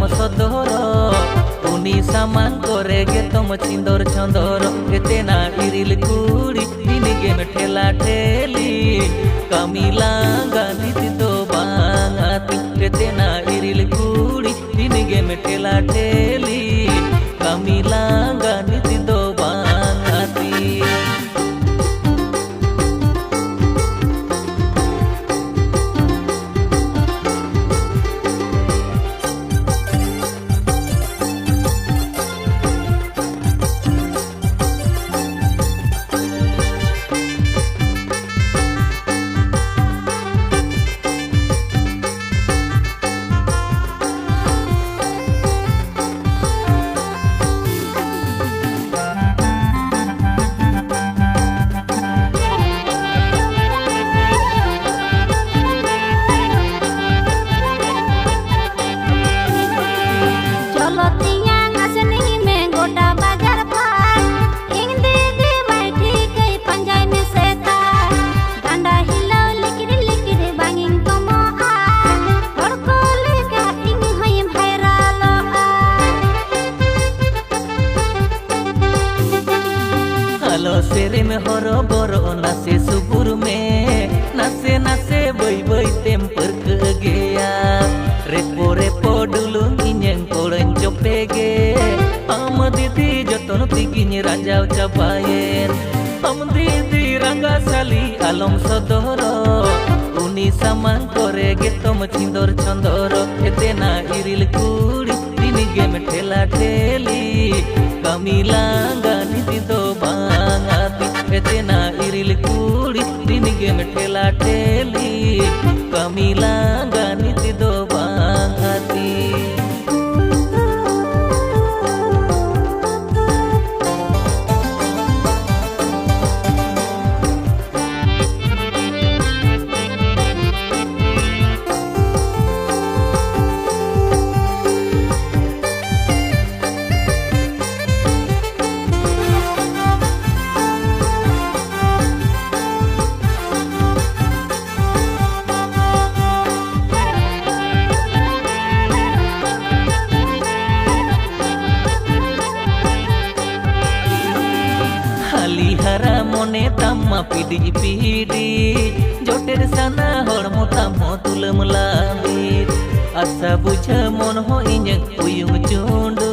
सदर उनी सामान करे गे तुम चिंदर चंदर तेना इरिल कुड़ी दिन गे में ठेला ठेली कमी लांगा नीति तो बांगाती तेना इरिल कुड़ी दिन गे में ठेला ठेली कमी लांगा नीति तो बांगाती। सेरे में हरो बरो नासे सुबुर में नासे नासे बई बई तेम परक गया रेपो रेपो डुलुंग इnyang कोड़न चोपेगे हम दीदी जतन तिगिन राजाव चापायेन हम दीदी रंगा साली आलम सदर उनी सामान करे गे तुम चिंदर चंदर तेना इरिल कुड़ी दिन गे में ठेला ठेली कमी लांगा नीति तो बांगाती तेना इरिल कुड़ी दिन गे में ठेला ठेली कमी लांगा नीति तो बांगाती। हरा मोने तम्मा पीडी पीडी जोटेर साना हड़मो तम्मो तुलम लाबीर आशा बुझा मन हो इnyang उयुंग चुंडू